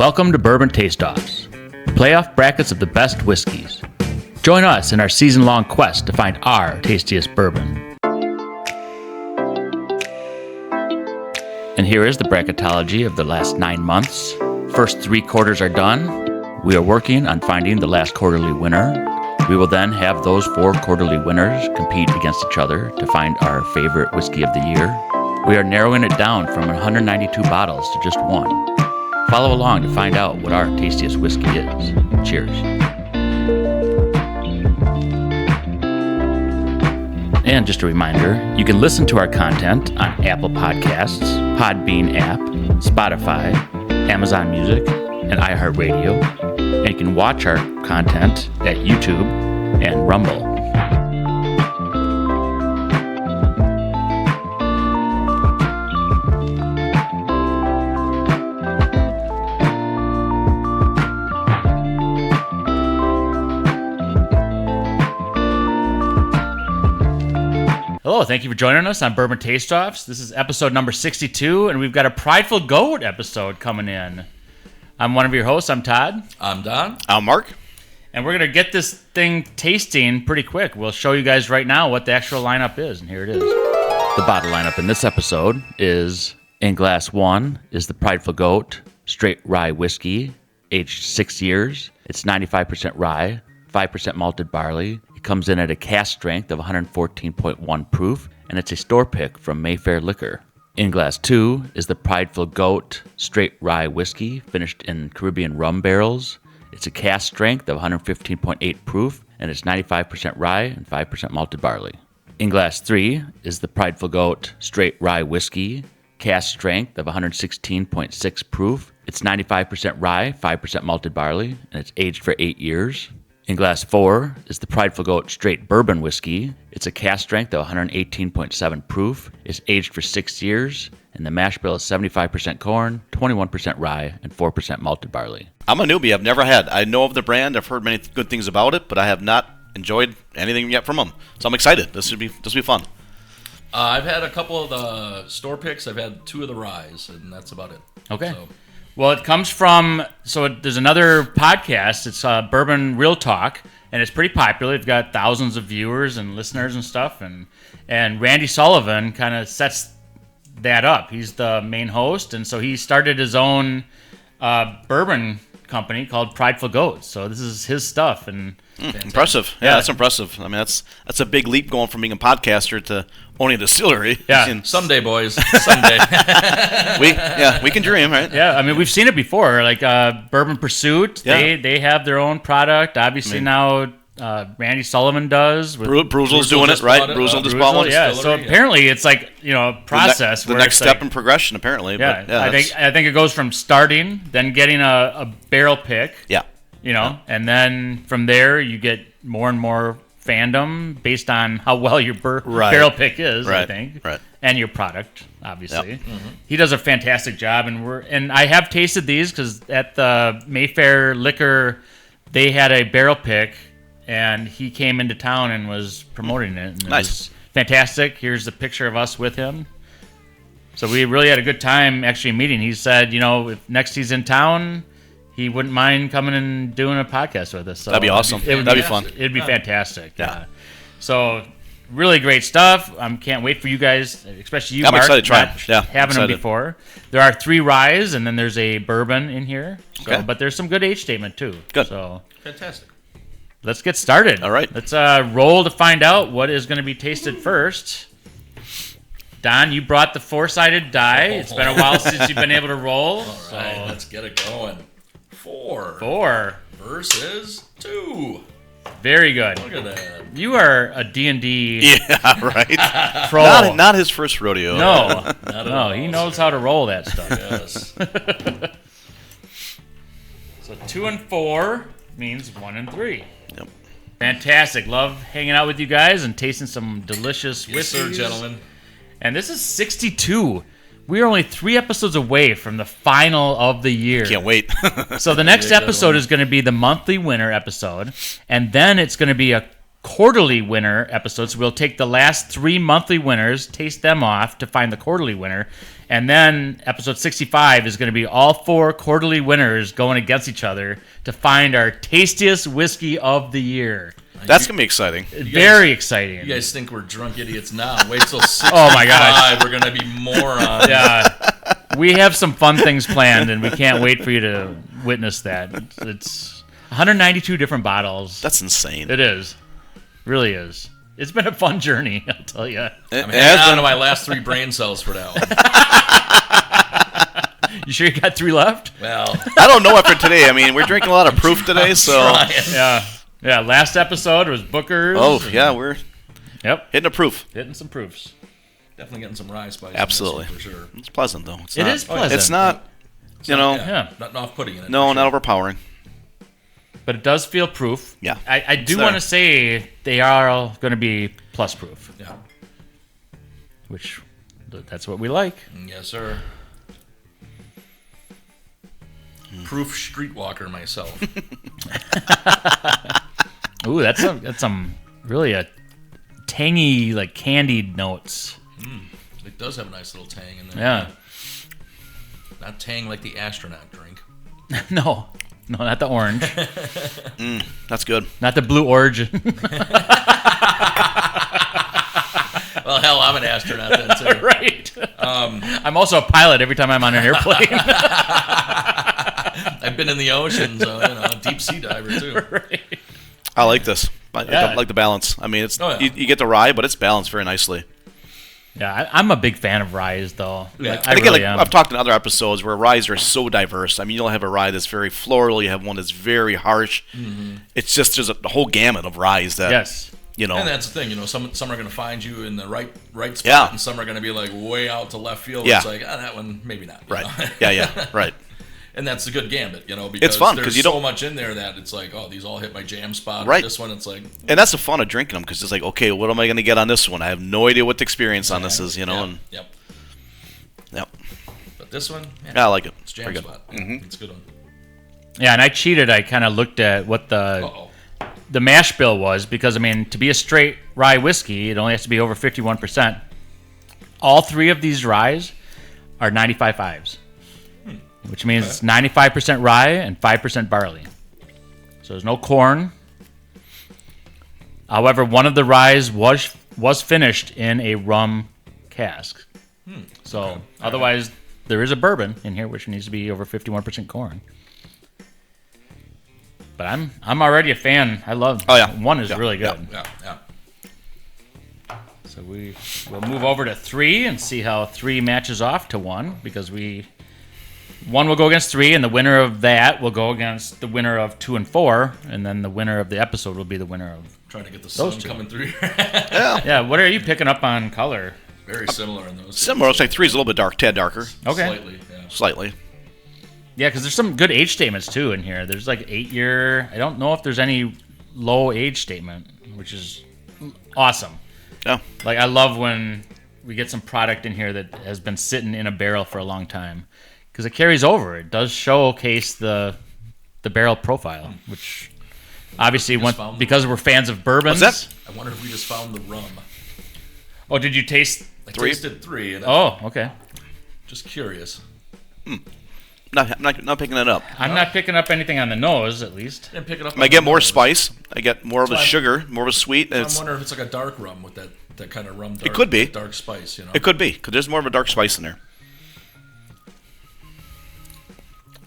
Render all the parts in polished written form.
Welcome to Bourbon Taste-Offs, playoff brackets of the best whiskeys. Join us in our season-long quest to find our tastiest bourbon. And here is the bracketology of the last 9 months. First 3 quarters are done. We are working on finding the last quarterly winner. We will then have those 4 quarterly winners compete against each other to find our favorite whiskey of the year. We are narrowing it down from 192 bottles to just 1. Follow along to find out what our tastiest whiskey is. Cheers. And just a reminder, you can listen to our content on Apple Podcasts, Podbean app, Spotify, Amazon Music, and iHeartRadio. And you can watch our content at YouTube and Rumble. Hello, thank you for joining us on Bourbon Taste-Offs. This is episode number 62, and we've got a Prideful Goat episode coming in. I'm one of your hosts. I'm Todd. I'm Don. I'm Mark. And we're going to get this thing tasting pretty quick. We'll show you guys right now what the actual lineup is, and here it is. The bottle lineup in this episode is, in glass 1, is the Prideful Goat Straight Rye Whiskey, aged 6 years. It's 95% rye, 5% malted barley. Comes in at a cask strength of 114.1 proof, and it's a store pick from Mayfair Liquor. In glass 2 is the Prideful Goat Straight Rye Whiskey, finished in Caribbean rum barrels. It's a cask strength of 115.8 proof, and it's 95% rye and 5% malted barley. In glass 3 is the Prideful Goat Straight Rye Whiskey, cask strength of 116.6 proof. It's 95% rye, 5% malted barley, and it's aged for 8 years. In glass 4 is the Prideful Goat Straight Bourbon Whiskey. It's a cask strength of 118.7 proof. It's aged for 6 years, and the mash bill is 75% corn, 21% rye, and 4% malted barley. I'm a newbie. I've never had. I know of the brand. I've heard many good things about it, but I have not enjoyed anything yet from them. So I'm excited. This will be fun. I've had a couple of the store picks. I've had 2 of the ryes, and that's about it. Okay. So. Well, it comes from, there's another podcast. It's Bourbon Real Talk, and it's pretty popular. It's got thousands of viewers and listeners and stuff, and Randy Sullivan kind of sets that up. He's the main host, and so he started his own bourbon company called Prideful Goat. So this is his stuff, and impressive. Yeah, that's impressive. I mean, that's a big leap going from being a podcaster to owning a distillery. Yeah, someday, boys, someday. we can dream, right? Yeah, I mean, we've seen it before, like Bourbon Pursuit. Yeah. They have their own product. Obviously now Randy Sullivan does. Bruzel's doing it, right? Bruzel just bought one. Yeah, so apparently it's like, a process. The next step in progression, apparently. Yeah, but I think it goes from starting, then getting a barrel pick. Yeah. And then from there you get more and more fandom based on how well your barrel pick is, I think. Right. And your product, obviously. Yep. Mm-hmm. He does a fantastic job, and I have tasted these because at the Mayfair Liquor, they had a barrel pick, and he came into town and was promoting it. And nice. It was fantastic. Here's a picture of us with him. So we really had a good time actually meeting. He said, if next he's in town, he wouldn't mind coming and doing a podcast with us. So that'd be awesome. That'd be fun. It'd be fantastic. Yeah. So really great stuff. Can't wait for you guys, especially you, I'm Mark. excited to try them. Yeah, having them before. There are 3 ryes, and then there's a bourbon in here. So, okay. But there's some good age statement too. Good. So fantastic. Let's get started. All right. Let's roll to find out what is going to be tasted first. Don, you brought the 4-sided die. It's been a while since you've been able to roll. All right, let's get it going. 4 versus 2. Very good. Look at that. You are a D&D right. pro. Not his first rodeo. No, he knows how to roll that stuff. Yes. So 2 and 4 means 1 and 3. Yep. Fantastic. Love hanging out with you guys and tasting some delicious whiskeys. Yes, sir, gentlemen. And this is 62. We are only 3 episodes away from the final of the year. Can't wait. So the next episode is going to be the monthly winner episode, and then it's going to be a quarterly winner episodes. We'll take the last 3 monthly winners, taste them off to find the quarterly winner. And then episode 65 is going to be all 4 quarterly winners going against each other to find our tastiest whiskey of the year. That's going to be exciting. Very exciting. You guys think we're drunk idiots now. Wait till 65. Oh, my gosh. We're going to be morons. Yeah. We have some fun things planned, and we can't wait for you to witness that. It's 192 different bottles. That's insane. It is. Really is. It's been a fun journey, I'll tell you. I'm hanging on to my last 3 brain cells for that one. You sure you got 3 left? Well, I don't know after today. I mean, we're drinking a lot of proof today, so. trying. Yeah. Yeah, last episode was Booker's. Oh, yeah, we're hitting a proof. Hitting some proofs. Definitely getting some rye spice. Absolutely. For sure. It's pleasant, though. It is pleasant. It's not, Yeah. Not off-putting in it. No, not overpowering. But it does feel proof. Yeah. I do want to say they are all going to be plus proof, Yeah. which that's what we like. Yes, sir. Proof streetwalker myself. Ooh, that's some really a tangy, like candied notes. It does have a nice little tang in there. Yeah. Not tang like the astronaut drink. No, not the orange. That's good. Not the blue origin. Well, hell, I'm an astronaut then, too. Right. I'm also a pilot every time I'm on an airplane. I've been in the ocean, so, deep sea diver, too. Right. I like this. I Yeah. like the balance. I mean, it's Oh, yeah. you get the rye, but it's balanced very nicely. Yeah, I'm a big fan of ryes, though. Yeah. Like, I think really am. I've talked in other episodes where ryes are so diverse. I mean, you'll have a rye that's very floral. You have one that's very harsh. Mm-hmm. It's just there's a whole gamut of ryes that Yes. you know. And that's the thing, some are going to find you in the right spot, Yeah. and some are going to be like way out to left field. Yeah. It's like, that one, maybe not. you Right. know? Yeah. Right. And that's a good gambit, because fun, 'cause there's you so don't- much in there that it's like, oh, these all hit my jam spot. Right. This one, it's like, And that's the fun of drinking them because it's like, okay, what am I going to get on this one? I have no idea what the experience on this is, yeah, And yep. yep. But this one, Yeah, I like it. it's jam Very good. spot. It's a good one. Yeah, and I cheated. I kind of looked at what Uh-oh. the mash bill was because, I mean, to be a straight rye whiskey, it only has to be over 51%. All 3 of these ryes are 95.5s, which means it's 95% rye and 5% barley. So there's no corn. However, one of the ryes was finished in a rum cask. So otherwise, there is a bourbon in here, which needs to be over 51% corn. But I'm already a fan. I love. Oh, yeah. 1 is Yeah, really good. Yeah. So we'll move over to 3 and see how 3 matches off to 1 because 1 will go against 3, and the winner of that will go against the winner of 2 and 4, and then the winner of the episode will be the winner of. Trying to get the sun Those two. coming through here. Yeah, what are you picking up on color? Very similar in those. Similar. Looks like 3 is a little bit tad darker, Okay. Slightly, yeah. slightly. Yeah, because there's some good age statements too in here. There's like 8-year. I don't know if there's any low age statement, which is awesome. Yeah. Like I love when we get some product in here that has been sitting in a barrel for a long time because it carries over. It does showcase the barrel profile, which obviously found because we're fans of bourbons. What's that? I wonder if we just found the rum. Oh, did you taste? I 3? tasted 3, and Oh, okay. just curious. Not picking it up. I'm not picking up anything on the nose, at least. Didn't pick it up. I get more spice. I get more of a So I'm- sugar, more of a sweet. And I'm it's, wondering if it's like a dark rum with that kind of rum. Dark, could be. dark spice. it could be because there's more of a dark spice in there.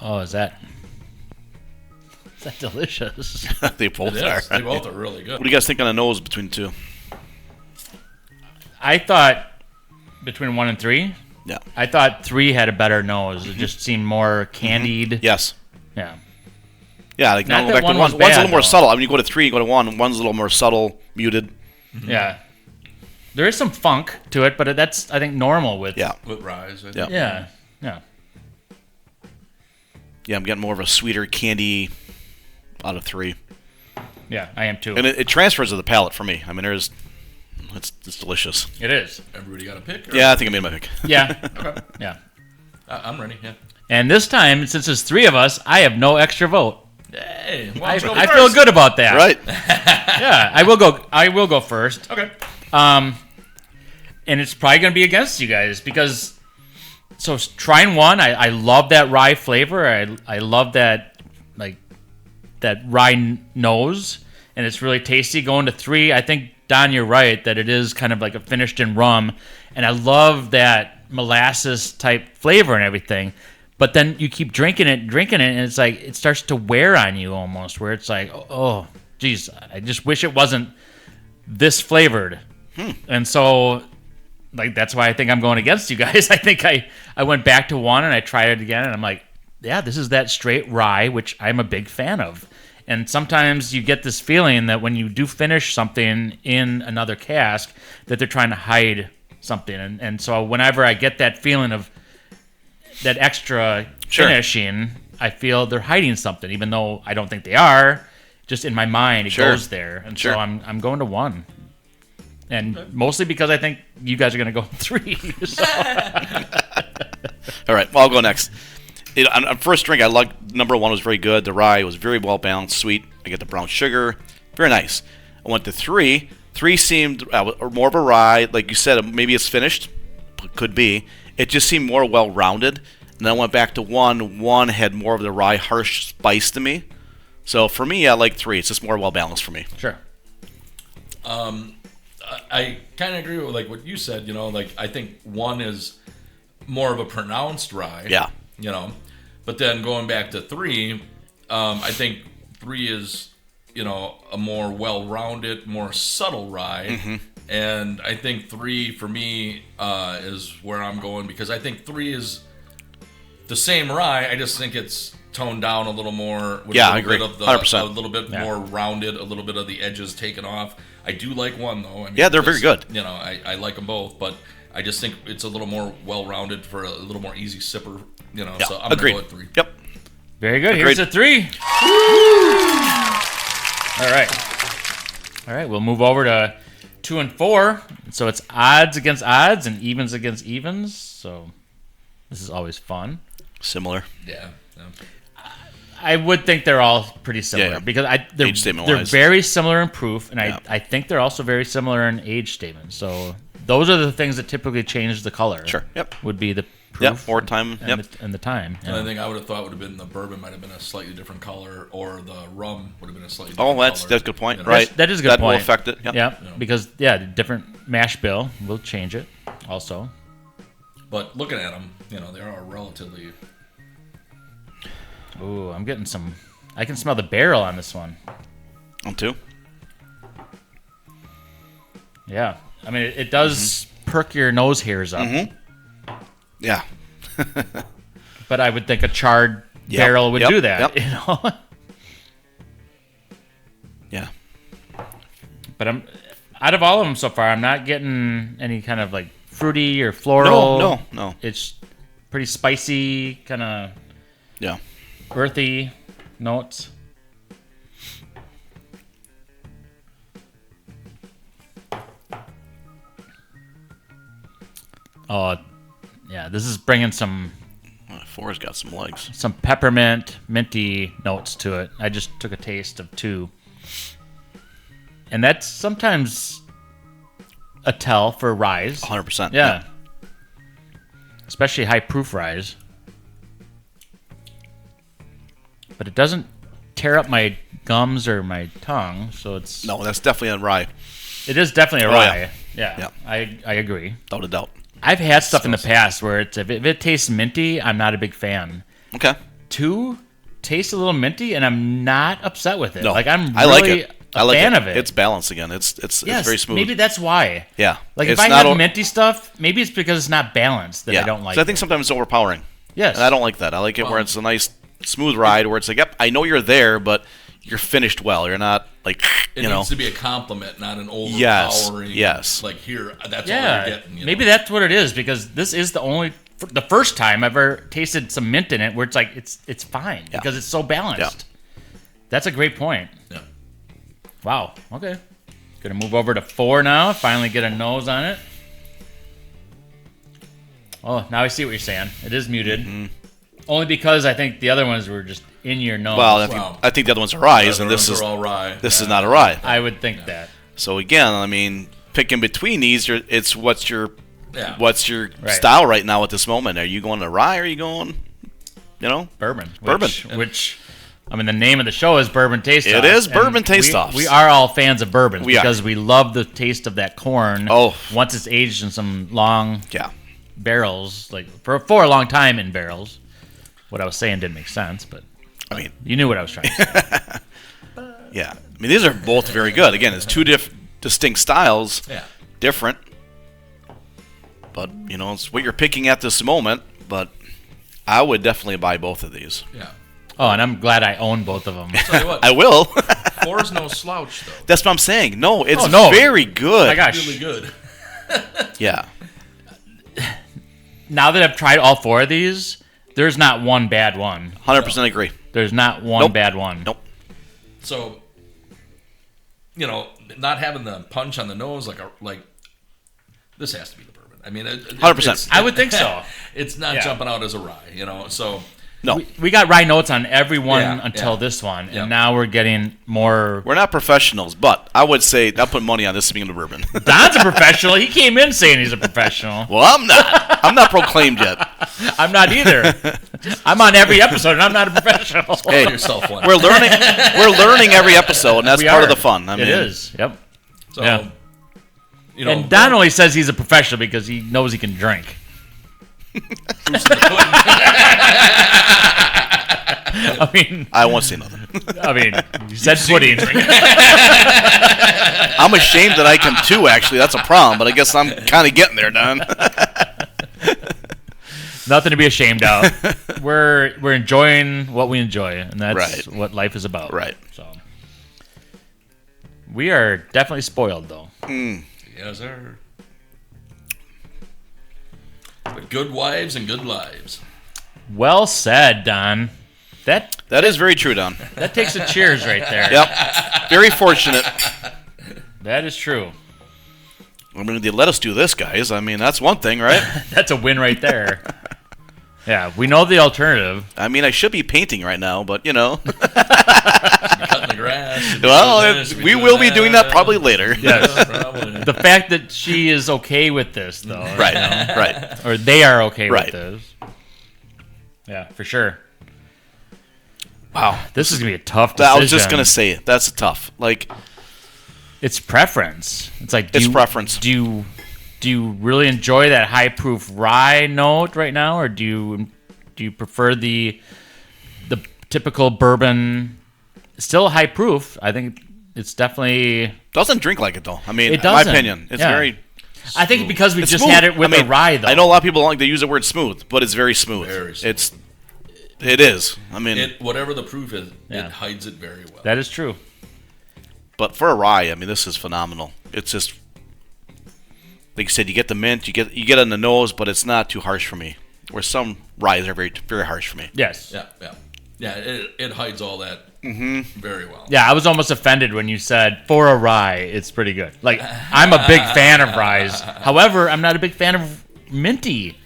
Oh, is that delicious? They both It are. is. They both are really good. What do you guys think on the nose between the 2? I thought between 1 and 3. Yeah. I thought 3 had a better nose. It just seemed more candied. Yes. Yeah. Yeah, like Not now that back to one 1. was One's a bad, little more though. subtle. I mean, you go to 3, you go to 1. One's a little more subtle, muted. Yeah. There is some funk to it, but that's, I think, normal with. Yeah. With rise. I Yeah. think. Yeah. Yeah. Yeah, I'm getting more of a sweeter candy out of 3. Yeah, I am too. And it transfers to the palate for me. I mean, it's delicious. It is. Everybody got a pick? Or? Yeah, I think I made my pick. Yeah. Okay. Yeah. I'm ready. Yeah. And this time, since there's 3 of us, I have no extra vote. Hey, I feel good about that. Right. Yeah, I will go. I will go first. Okay. And it's probably going to be against you guys because. So trying one, I love that rye flavor. I love that that rye nose, and it's really tasty. Going to 3, I think Don, you're right that it is kind of like a finished in rum, and I love that molasses type flavor and everything. But then you keep drinking it, and it's like it starts to wear on you almost. Where it's like, oh, geez, I just wish it wasn't this flavored. And so, like, that's why I think I'm going against you guys. I think I went back to 1 and I tried it again, and I'm like, yeah, this is that straight rye, which I'm a big fan of. And sometimes you get this feeling that when you do finish something in another cask, that they're trying to hide something. And so whenever I get that feeling of that extra finishing, I feel they're hiding something, even though I don't think they are. Just in my mind, it goes there. And so I'm going to 1. And mostly because I think you guys are going to go 3. So. All right, well, I'll go next. On first drink, I like number 1 was very good. The rye was very well balanced, sweet. I get the brown sugar, very nice. I went to 3. 3 seemed more of a rye, like you said. Maybe it's finished, could be. It just seemed more well rounded. And then I went back to 1. 1 had more of the rye harsh spice to me. So for me, I like 3. It's just more well balanced for me. Sure. I kind of agree with like what you said. Like I think 1 is more of a pronounced rye. Yeah. But then going back to 3, I think 3 is a more well-rounded, more subtle rye. Mm-hmm. And I think 3 for me is where I'm going because I think 3 is the same rye. I just think it's toned down a little more. With I agree. 100%. A little bit more rounded, a little bit of the edges taken off. I do like 1 though. I mean, they're very good. I like them both, but I just think it's a little more well-rounded for a little more easy sipper. So I'm agreed. going to go with 3. Yep. Very good. Agreed. Here's a 3. All right. We'll move over to 2 and 4. So it's odds against odds and evens against evens. So this is always fun. Similar. Yeah. I would think they're all pretty similar because they're very similar in proof, and I think they're also very similar in age statements. So those are the things that typically change the color. Sure. Yep. Would be the proof. More time. And the time. And I think I would have thought would have been the bourbon might have been a slightly different color, or the rum would have been a slightly different color. That's a good point. Right. That is a good point. That will affect it. Yeah. Because the different mash bill will change it also. But looking at them, they are relatively. Ooh, I'm getting some. I can smell the barrel on this one. On 2. Yeah, I mean it does perk your nose hairs up. Yeah. But I would think a charred barrel would do that. Yeah. But I'm out of all of them so far, I'm not getting any kind of like fruity or floral. No. It's pretty spicy, kind of earthy notes. Oh, yeah, this is bringing some 4's got some legs. Some peppermint, minty notes to it. I just took a taste of 2. And that's sometimes a tell for ryes. 100%. Yeah. Especially high proof ryes. But it doesn't tear up my gums or my tongue, so it's... No, that's definitely a rye. It is definitely a rye. Yeah. Yeah. I agree. Without a doubt. I've had stuff in the past where if it tastes minty, I'm not a big fan. Okay. 2 tastes a little minty, and I'm not upset with it. No, like I'm I like really it. I like fan of it. It's balanced again. It's very smooth. Maybe that's why. Yeah. Like it's if I have minty stuff, maybe it's because it's not balanced that I don't like. I think sometimes it's overpowering. Yes. And I don't like that. I like it where it's a nice smooth ride where it's like, yep, I know you're there, but you're finished well. You're not like it needs to be a compliment, not an overpowering. Yes. Like here, that's all you're getting. Maybe that's what it is because this is the first time I've ever tasted some mint in it where it's like it's fine because it's so balanced. Yeah. That's a great point. Yeah. Wow. Okay. Gonna move over to 4 now. Finally get a nose on it. Oh, now I see what you're saying. It is muted. Only because I think the other ones were just in your nose. Well, Wow. I think the other ones are ryes, The and this ones is are all rye. this is not a rye. I would think that. So again, I mean, picking between these, it's what's your Right. style right now at this moment. Are you going to rye? Or are you going, Bourbon. Bourbon. Which, I mean, the name of the show is Bourbon Taste Offs. It is Bourbon and Taste Offs. We are all fans of bourbon We are. because we love the taste of that corn. Oh. Once it's aged in some long Yeah. barrels, like for a long time in barrels. What I was saying didn't make sense, but I mean, you knew what I was trying to say. yeah. I mean, these are both very good. Again, it's two distinct styles, different. But it's what you're picking at this moment. But I would definitely buy both of these. Yeah. Oh, and I'm glad I own both of them. Tell you what, I will. 4's no slouch though. That's what I'm saying. No, it's Oh, no. very good. My gosh. Really good. Yeah. Now that I've tried all 4 of these, there's not one bad one. 100% agree. There's not one Nope. bad one. Nope. So, not having the punch on the nose like this has to be the bourbon. I mean, 100%. I would think so. It's not Yeah. jumping out as a rye, so No. We got rye notes on every one Yeah, until yeah. this one, Yeah. and now we're getting more. We're not professionals, but I would say I'll put money on this being the bourbon. Don's a professional. He came in saying he's a professional. Well, I'm not. I'm not proclaimed yet. I'm not either. I'm on every episode, and I'm not a professional. Hey, call yourself one. We're learning. We're learning every episode, and that's We part are. of the fun. I mean, It is. Yep. So, Yeah. And Don only says he's a professional because he knows he can drink. I mean, I won't say nothing. you said pudding. I'm ashamed that I can too. Actually, that's a problem. But I guess I'm kind of getting there, Don. Nothing to be ashamed of. We're enjoying what we enjoy, and that's Right. what life is about. Right. So we are definitely spoiled, though. Yes, sir. But good wives and good lives. Well said, Don. That That is very true, Don. that takes a cheers right there. Yep. Very fortunate. That is true. I mean, they let us do this, guys. I mean, that's one thing, right? That's a win right there. Yeah, we know the alternative. I mean, I should be painting right now, but Cutting the grass. well, we will be doing that probably later. Yes. Probably. The fact that she is okay with this, though. Right. Right. Or they are okay Right. with this. Yeah, for sure. Wow. This is going to be a tough decision. I was just gonna say that's tough. Like, It's preference. It's like It's preference. Do you really enjoy that high proof rye note right now, or do you prefer the typical bourbon? Still high proof. I think it's definitely. doesn't drink like it though. I mean, It in my doesn't. opinion, it's Yeah. very. I think because we It's just smooth. had it with I mean, the rye, though. I know a lot of people like they use the word smooth, but it's very smooth. Very smooth. It is. I mean, Whatever the proof is, Yeah. it hides it very well. That is true. but for a rye, I mean, this is phenomenal. It's just like you said, you get the mint, you get it on the nose, but it's not too harsh for me. Where some ryes are very very harsh for me. Yes. Yeah. It hides all that very well. Yeah, I was almost offended when you said for a rye, it's pretty good. Like, I'm a big fan of ryes. However, I'm not a big fan of minty.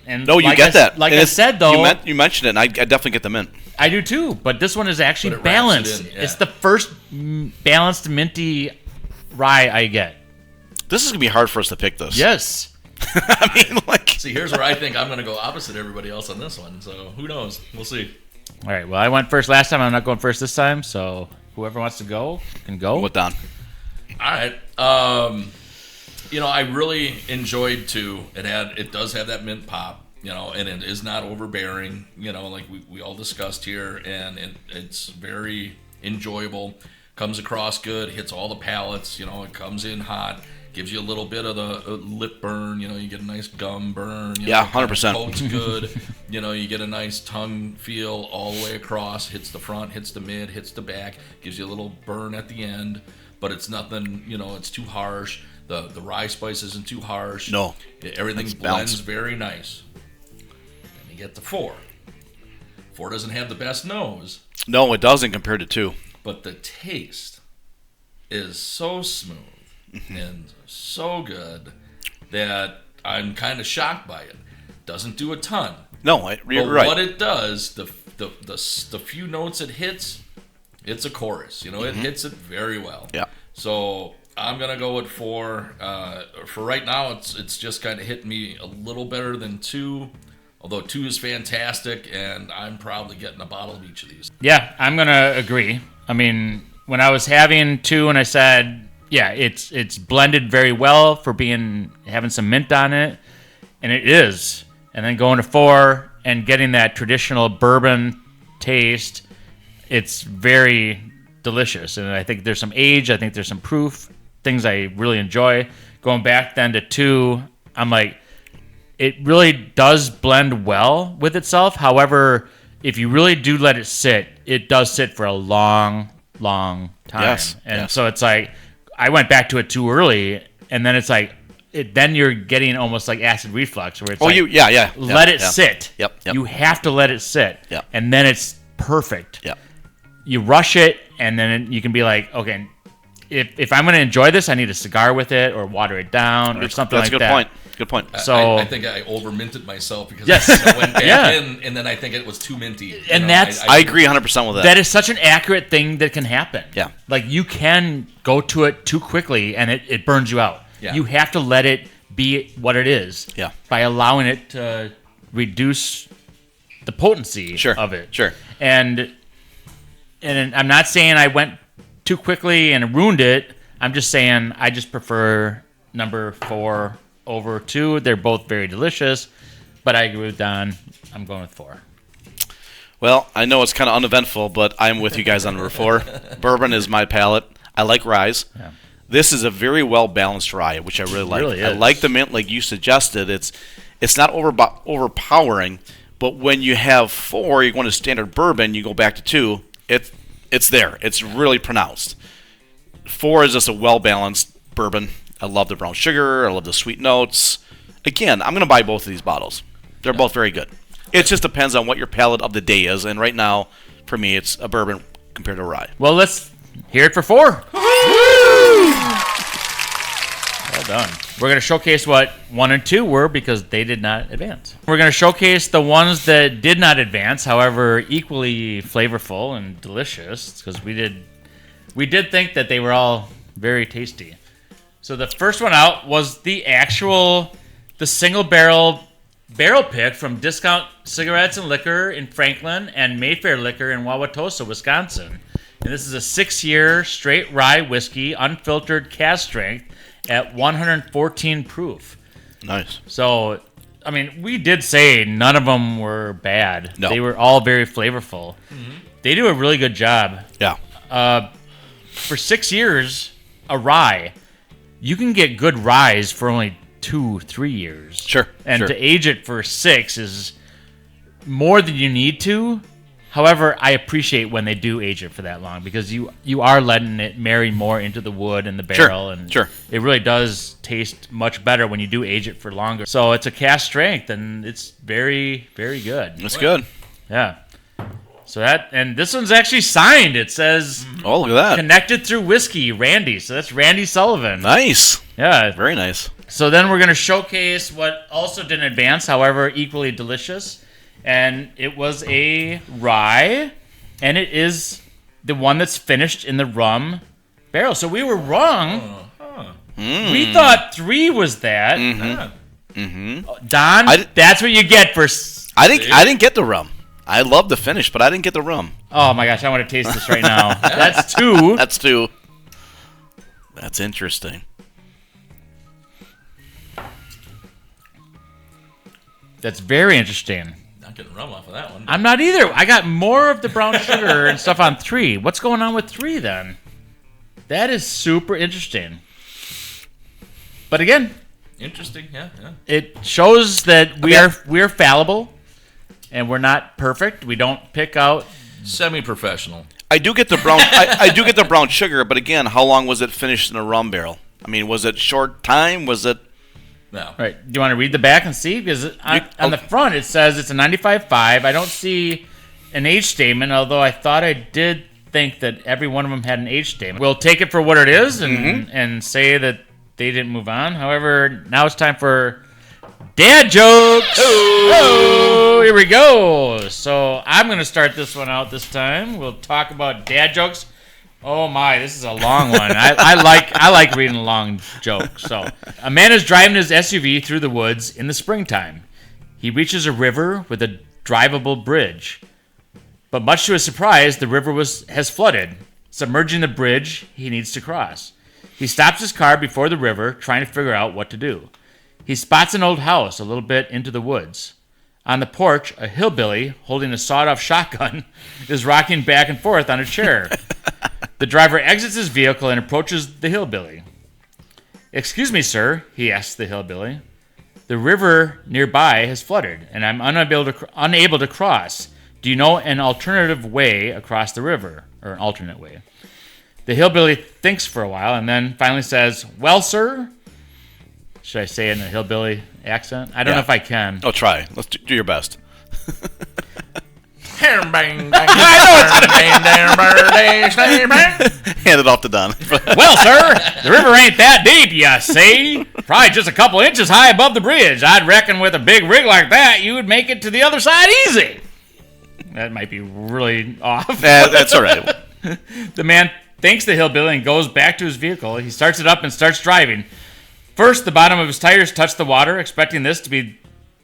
No, you like get that. Like And I it's- said, though, you mentioned it, and I definitely get the mint. I do too. But this one is actually But it wraps it balanced. in, yeah. It's the first balanced minty rye I get. This is gonna be hard for us to pick this. Yes. I mean, like, See, here's where I think I'm going to go opposite everybody else on this one. So who knows? We'll see. All right. Well, I went first last time. I'm not going first this time. So whoever wants to go can go. what Don? All right. I really enjoyed too. It does have that mint pop, and it is not overbearing, like we all discussed here, and it's very enjoyable. Comes across good, hits all the palates, it comes in hot, gives you a little bit of the lip burn, you get a nice gum burn. Yeah, it kinda 100%. coats good, you get a nice tongue feel all the way across, hits the front, hits the mid, hits the back, gives you a little burn at the end, but it's nothing, it's too harsh. The rye spice isn't too harsh. No. Everything It's blends balanced. very nice. Then you get to 4. 4 doesn't have the best nose, No, it doesn't compared to 2. but the taste is so smooth and so good that I'm kind of shocked by it. Doesn't do a ton. No, you're But right. what it does, the few notes it hits, it's a chorus. It hits it very well. Yeah. So I'm gonna go with 4. For right now, it's just kind of hitting me a little better than 2. Although 2 is fantastic, and I'm probably getting a bottle of each of these. Yeah, I'm going to agree. I mean, when I was having 2 and I said, yeah, it's blended very well for having some mint on it, and it is. And then going to 4 and getting that traditional bourbon taste, it's very delicious. And I think there's some age, I think there's some proof, things I really enjoy. Going back then to 2, I'm like, it really does blend well with itself. However, if you really do let it sit, it does sit for a long, long time. Yes. And so it's like, I went back to it too early, and then it's like, then you're getting almost like acid reflux, where it's let it sit. Yep. You have to let it sit. Yep. And then it's perfect. Yep. You rush it, and then you can be like, okay, if I'm going to enjoy this, I need a cigar with it or water it down or something like that. That's a good point. Good point. So I think I over minted myself because Yes. I went back Yeah. in, and then I think it was too minty. And I agree 100% with that. That is such an accurate thing that can happen. Yeah. Like, you can go to it too quickly, and it burns you out. Yeah. You have to let it be what it is. Yeah. By allowing it to reduce the potency of it. Sure. And I'm not saying I went too quickly and ruined it. I'm just saying I just prefer number 4 over 2. They're both very delicious, but I agree with Don. I'm going with 4. Well, I know it's kind of uneventful, but I'm with you guys on number 4. Bourbon is my palate. I like ryes. Yeah. This is a very well-balanced rye, which I really like. Really I is. like the mint, like you suggested. It's not overpowering, but when you have 4, you go into standard bourbon, you go back to 2, it's there. It's really pronounced. 4 is just a well-balanced bourbon. I love the brown sugar. I love the sweet notes. Again, I'm going to buy both of these bottles. They're both very good. It just depends on what your palate of the day is, and right now, for me, it's a bourbon compared to a rye. Well, let's hear it for 4. Well done. We're going to showcase what 1 and 2 were because they did not advance. We're going to showcase the ones that did not advance, however, equally flavorful and delicious, because we did think that they were all very tasty. So the first one out was the single barrel pick from Discount Cigarettes and Liquor in Franklin and Mayfair Liquor in Wauwatosa, Wisconsin. And this is a 6-year straight rye whiskey, unfiltered cask strength at 114 proof. Nice. So, I mean, we did say none of them were bad. No. They were all very flavorful. Mm-hmm. They do a really good job. Yeah. For 6 years, a rye, you can get good ryes for only 2-3 years. Sure. And sure. to age it for 6 is more than you need to. However, I appreciate when they do age it for that long because you are letting it marry more into the wood and the barrel. And Sure. it really does taste much better when you do age it for longer. So it's a cask strength, and it's very, very good. It's good. Yeah. So and this one's actually signed. It says Oh, look at that. connected through whiskey, Randy. So that's Randy Sullivan. Nice. Yeah. Very nice. So then we're going to showcase what also didn't advance, however, equally delicious. And it was a rye, and it is the one that's finished in the rum barrel. So we were wrong. We thought 3 was that. Don, that's what you get for... I didn't get the rum. I love the finish, but I didn't get the rum. Oh, my gosh, I want to taste this right now. That's 2. That's 2. That's interesting. That's very interesting. Not getting rum off of that one. I'm not either. I got more of the brown sugar and stuff on 3. What's going on with 3 then? That is super interesting. But again, Interesting, yeah. it shows that we're fallible and we're not perfect. We don't pick out. Semi-professional. I do get the brown. I do get the brown sugar, but again, how long was it finished in a rum barrel? I mean, was it short time? Was it? No. Right. Do you want to read the back and see? Because on the front it says it's a 95.5. I don't see an age statement, although I thought I did think that every one of them had an age statement. We'll take it for what it is and say that they didn't move on. However, now it's time for Dad jokes. Oh, here we go. So I'm going to start this one out this time. We'll talk about dad jokes. Oh my, this is a long one. I like reading long jokes. So a man is driving his SUV through the woods in the springtime. He reaches a river with a drivable bridge. But much to his surprise, the river has flooded, submerging the bridge he needs to cross. He stops his car before the river, trying to figure out what to do. He spots an old house a little bit into the woods. On the porch, a hillbilly holding a sawed-off shotgun is rocking back and forth on a chair. The driver exits his vehicle and approaches the hillbilly. "Excuse me, sir," he asks the hillbilly. "The river nearby has flooded, and I'm unable to cross. Do you know an alternative way across the river?" Or an alternate way. The hillbilly thinks for a while and then finally says, "Well, sir," should I say it in a hillbilly accent? I don't know if I can. Oh, try. Let's do your best. Hand it off to Don. "Well, sir, the river ain't that deep, you see. Probably just a couple inches high above the bridge. I'd reckon with a big rig like that, you would make it to the other side easy." That might be really off. That's all right. The man thanks the hillbilly and goes back to his vehicle. He starts it up and starts driving. First, the bottom of his tires touch the water, expecting this to be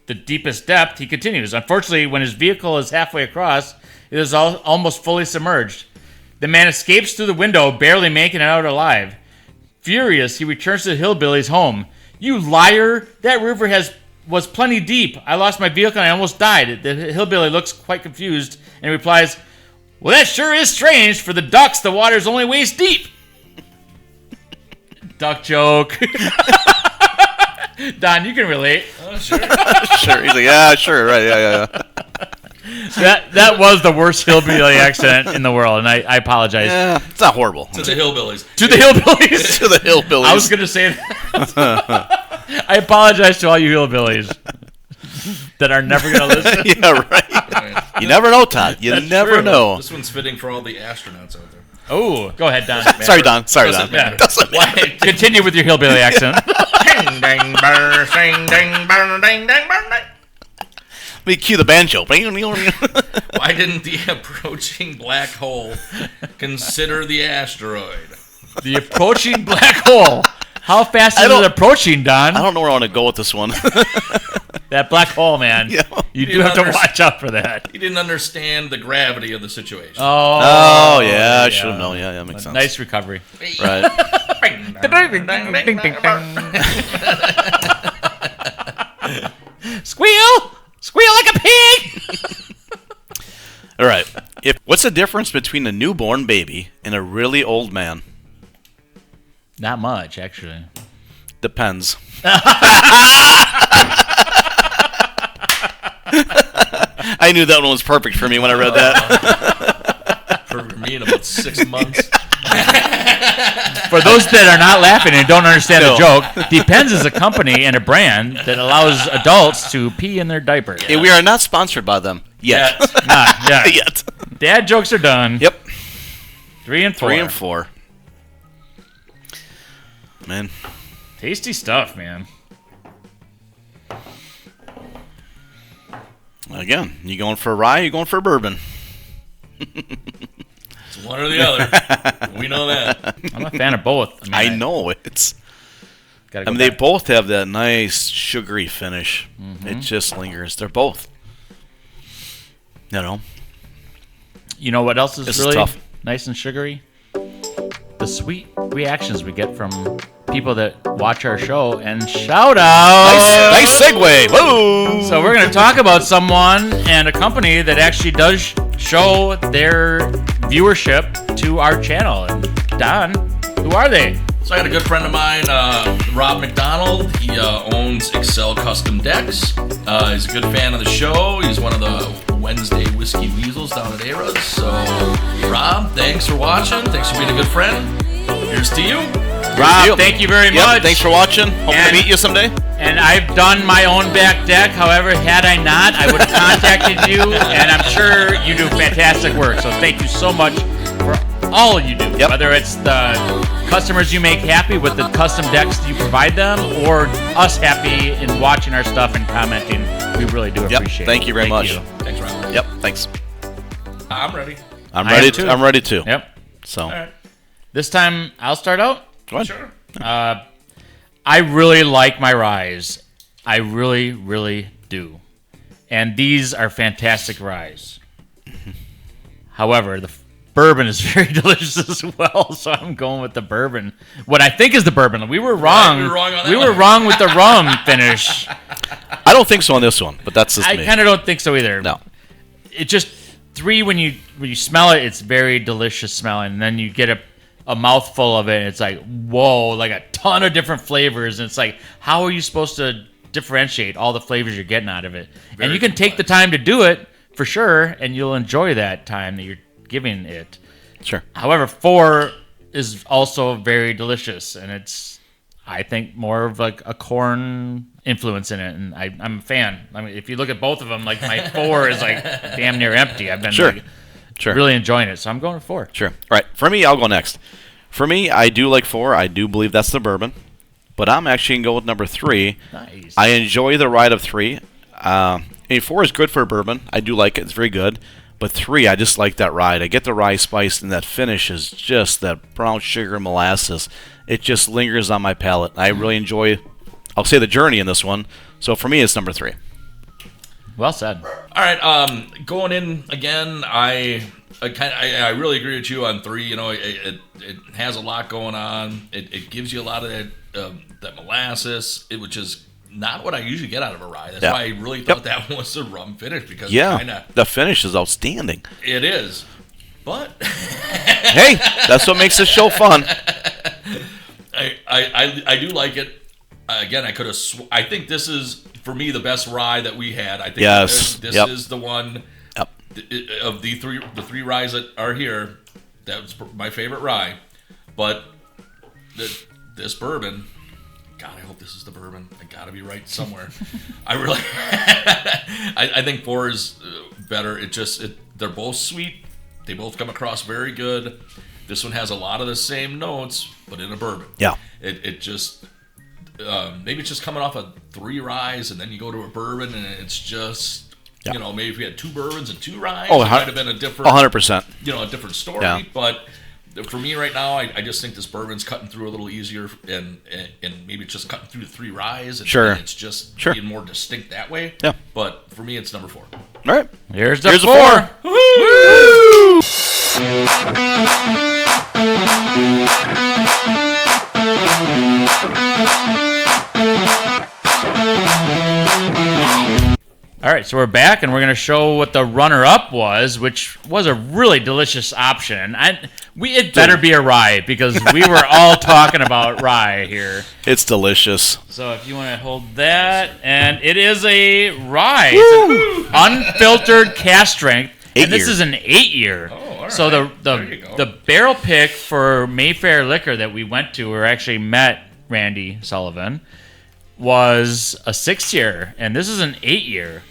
the deepest depth. He continues. Unfortunately, when his vehicle is halfway across, it is almost fully submerged. The man escapes through the window, barely making it out alive. Furious, he returns to the hillbilly's home. "You liar! That river was plenty deep. I lost my vehicle and I almost died." The hillbilly looks quite confused and replies, "Well, that sure is strange. For the ducks, the water's only waist deep." Duck joke. Don, you can relate. Oh, sure. Sure. He's like, yeah, sure, right, yeah. That was the worst hillbilly accent in the world, and I apologize. Yeah, it's not horrible. To the hillbillies. To the hillbillies. To the hillbillies. I was going to say that. I apologize to all you hillbillies that are never going to listen. Yeah, right. You never know, Todd. You never know. This one's fitting for all the astronauts out there. Oh, go ahead, Don. Sorry, Don. Yeah. Doesn't matter. Continue with your hillbilly accent. Let me cue the banjo. Why didn't the approaching black hole consider the asteroid? The approaching black hole. How fast is it approaching, Don? I don't know where I want to go with this one. That black hole, man. Yeah. You do have to watch out for that. He didn't understand the gravity of the situation. Oh yeah, I should have known. Yeah, that makes sense. Nice recovery. Right. Squeal! Squeal like a pig! All right. What's the difference between a newborn baby and a really old man? Not much, actually. Depends. I knew that one was perfect for me when I read that. For me in about 6 months. For those that are not laughing and don't understand the joke, Depends is a company and a brand that allows adults to pee in their diaper. Yeah. We are not sponsored by them yet. Not yet. Yet. Dad jokes are done. Yep. 3 and 4. 3 and 4. Man. Tasty stuff, man. Again, you going for a rye, you going for a bourbon? It's one or the other. We know that. I'm a fan of both. I know it's. They both have that nice sugary finish. Mm-hmm. It just lingers. They're both. You know what else is really tough. Nice and sugary? The sweet reactions we get from people that watch our show and shout out. Nice segue. Whoa! So we're going to talk about someone and a company that actually does show their viewership to our channel. And Don, who are they? So I got a good friend of mine, Rob McDonald. He owns Excel Custom Decks. He's a good fan of the show. He's one of the Wednesday Whiskey Weasels down at Ara's. So, Rob, thanks for watching. Thanks for being a good friend. Here's to you. Rob, thank you very much. Thanks for watching. Hope to meet you someday. And I've done my own back deck. However, had I not, I would have contacted you. And I'm sure you do fantastic work. So thank you so much for all you do. Yep. Whether it's the customers you make happy with the custom decks you provide them, or us happy in watching our stuff and commenting. We really do appreciate it. Thank you very much. Thanks, Ron. Yep. Thanks. I'm ready. I'm I ready. am too. I'm ready too. Yep. So. All right. This time I'll start out. Go ahead. Sure. I really like my ryes. I really, really do. And these are fantastic ryes. However, the bourbon is very delicious as well, so I'm going with the bourbon. What I think is the bourbon. We were wrong. we were wrong on that We were one. wrong with the rum finish. I don't think so on this one, but that's just I me. kind of don't think so either. No. It just when you smell it, it's very delicious smelling, and then you get a mouthful of it, and it's like, whoa, like a ton of different flavors, and it's like, how are you supposed to differentiate all the flavors you're getting out of it? Very and you can take the time to do it for sure, and you'll enjoy that time that you're giving it. Sure. However, 4 is also very delicious, and it's, I think, more of like a corn influence in it, and I'm a fan. I mean, if you look at both of them, like my 4 is like damn near empty. I've been Sure. like, Sure. really enjoying it, so I'm going with 4. Sure. All right. For me, I'll go next. For me, I do like 4. I do believe that's the bourbon, but I'm actually gonna go with number 3. Nice. I enjoy the ride of 3. I mean, 4 is good for a bourbon. I do like it. It's very good. But 3, I just like that ride. I get the rye spice, and that finish is just that brown sugar molasses. It just lingers on my palate. I really enjoy, I'll say, the journey in this one. So for me, it's number 3. Well said. All right, going in again, I really agree with you on 3. You know, it has a lot going on. It gives you a lot of that molasses, which is not what I usually get out of a rye. That's why I really thought that was a rum finish, because The finish is outstanding. it is. But Hey, that's what makes this show fun. I do like it. Again, I could have. I think this is, for me, the best rye that we had. I think Yes. this Yep. is the one Yep. of the three ryes that are here. That's my favorite rye. But this bourbon, God, I hope this is the bourbon. I gotta be right somewhere. I really, I think 4 is better. They're both sweet. They both come across very good. This one has a lot of the same notes, but in a bourbon. Yeah. It just maybe it's just coming off of 3 ryes, and then you go to a bourbon, and it's just maybe if we had 2 bourbons and 2 ryes, it might have been a different 100%. a different story. Yeah. But for me right now, I just think this bourbon's cutting through a little easier, and maybe it's just cutting through the 3 ryes, and, Sure. and it's just Sure. being more distinct that way. Yeah. But for me, it's number 4. All right. Here's the Here's the 4. 4. All right, so we're back, and we're going to show what the runner-up was, which was a really delicious option. It better be a rye, because we were all talking about rye here. It's delicious. So if you want to hold that, and it is a rye. It's an unfiltered Cask Strength, and this is an 8-year. Oh, all right. So There you go. the barrel pick for Mayfair Liquor that we went to, or actually met Randy Sullivan, was a 6-year, and this is an 8-year.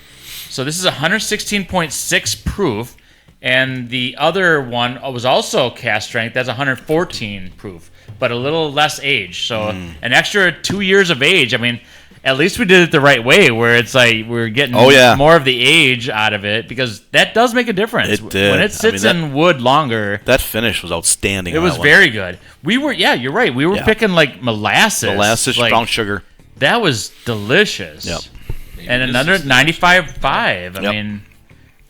So this is 116.6 proof, and the other one was also Cask Strength. That's 114 proof, but a little less age. So an extra 2 years of age. I mean, at least we did it the right way, where it's like we're getting more of the age out of it, because that does make a difference. It did. When it sits in wood longer. That finish was outstanding. It was very good. We were, you're right. We were picking like molasses. Molasses, like, brown sugar. That was delicious. Yep. And another 95.5. I mean,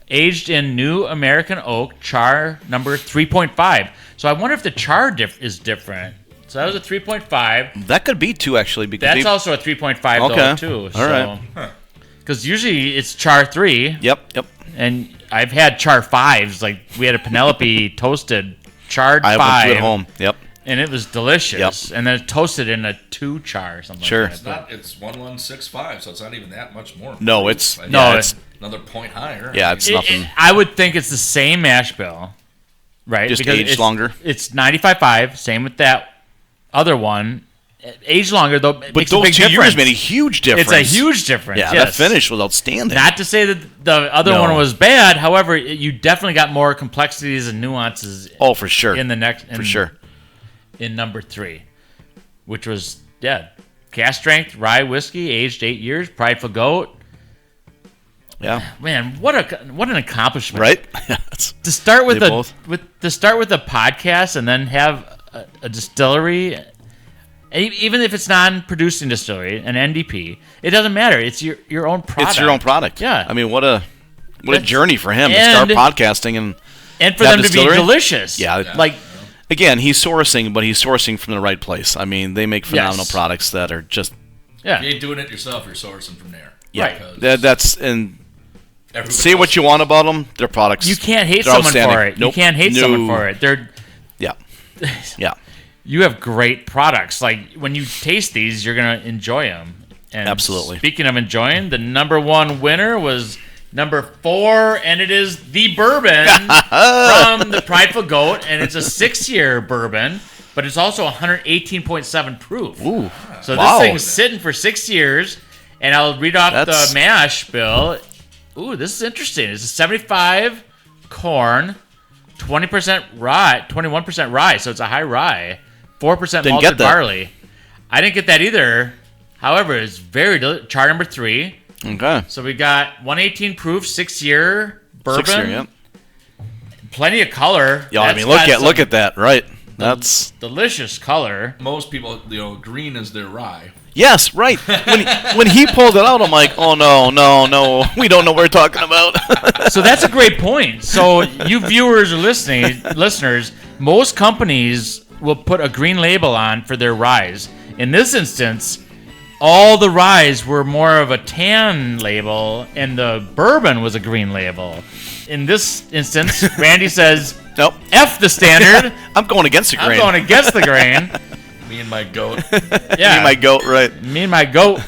aged in new American oak, char number 3.5. So I wonder if the char is different. So that was a 3.5. That could be 2, actually. Because That's also a 3.5 though, too. All right. Because usually it's char 3. Yep. And I've had char 5s. Like we had a Penelope toasted charred 5. I went to it home. Yep. And it was delicious. Yep. And then toasted in a 2 char or something Sure. like that. It's 1165, so it's not even that much more. No, it's it's another point higher. Yeah, it's nothing. I would think it's the same mash bill, right? Just because aged longer. It's 95.5. Same with that other one, Aged longer, though, But makes a those big 2 years difference. made a huge difference. It's a huge difference. Yeah, yes. that finish was outstanding. Not to say that the other No. one was bad. However, you definitely got more complexities and nuances. Oh, for sure. In the next, for sure. In number 3, which was Cask Strength Rye Whiskey, aged 8 years, Prideful Goat. Yeah. Man, what an accomplishment! Right? To start with They both. a podcast and then have a distillery. Even if it's non-producing distillery, an NDP, it doesn't matter. It's your own product. It's your own product. Yeah. I mean, what a journey for him to And- start podcasting and for that them distillery? to be delicious. Yeah. Like, again, he's sourcing, but he's sourcing from the right place. I mean, they make phenomenal Yes. products that are just If you ain't doing it yourself, you're sourcing from there. Right. Because that's and everybody say else- what you want about them. Their products. you can't hate they're someone outstanding. for it. Nope. You can't hate someone No. for it. They're Yeah. Yeah. You have great products. Like, when you taste these, you're gonna enjoy them. And Absolutely. Speaking of enjoying, the number 1 winner was number 4, and it is the bourbon from the Prideful Goat, and it's a 6-year bourbon, but it's also 118.7 proof. Ooh. So Wow. this thing's sitting for 6 years, and I'll read off That's- the mash bill. Ooh, this is interesting. It's a 75 corn, 20% rye, 21% rye, so it's a high rye, 4% Didn't malted get that. barley. I didn't get that either. However, it's very char number 3. Okay. So we got 118 proof, 6-year bourbon. 6 year, yeah. Plenty of color. Yeah, I That's mean, got look some at that, right? That's delicious color. most people, green is their rye. yes, right. When he pulled it out, I'm like, oh no, we don't know what we're talking about. So that's a great point. So you viewers or listeners, most companies will put a green label on for their ryes. In this instance, all the ryes were more of a tan label, and the bourbon was a green label. In this instance, Randy says, Nope. F the standard. I'm going against the grain. I'm going against the grain. Me and my goat. Yeah. Me and my goat, right? Me and my goat.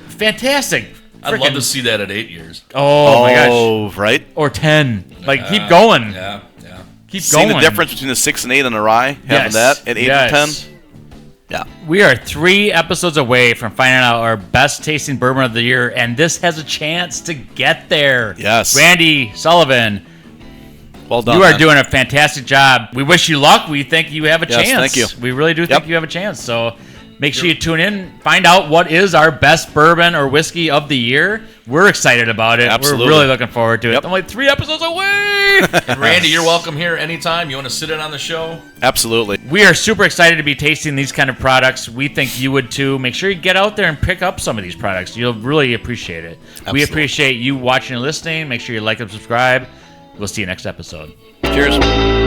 Fantastic. I'd love Frickin- to see that at 8 years. Oh, my gosh. Oh, right. Or 10. Like, keep going. Yeah. Keep Seeing going. the difference between the 6 and 8 on the rye, having that at 8 yes. and 10. Yeah. We are 3 episodes away from finding out our best tasting bourbon of the year, and this has a chance to get there. Yes. Randy Sullivan, Well done. you are man. doing a fantastic job. We wish you luck. We think you have a Yes, chance. thank you. We really do think Yep. you have a chance. So make sure you tune in, find out what is our best bourbon or whiskey of the year. We're excited about it. Absolutely. We're really looking forward to it. Yep. I'm like 3 episodes away. And Randy, you're welcome here anytime. You want to sit in on the show? Absolutely. We are super excited to be tasting these kind of products. We think you would too. Make sure you get out there and pick up some of these products. You'll really appreciate it. We Absolutely. appreciate you watching and listening. Make sure you like and subscribe. We'll see you next episode. Cheers.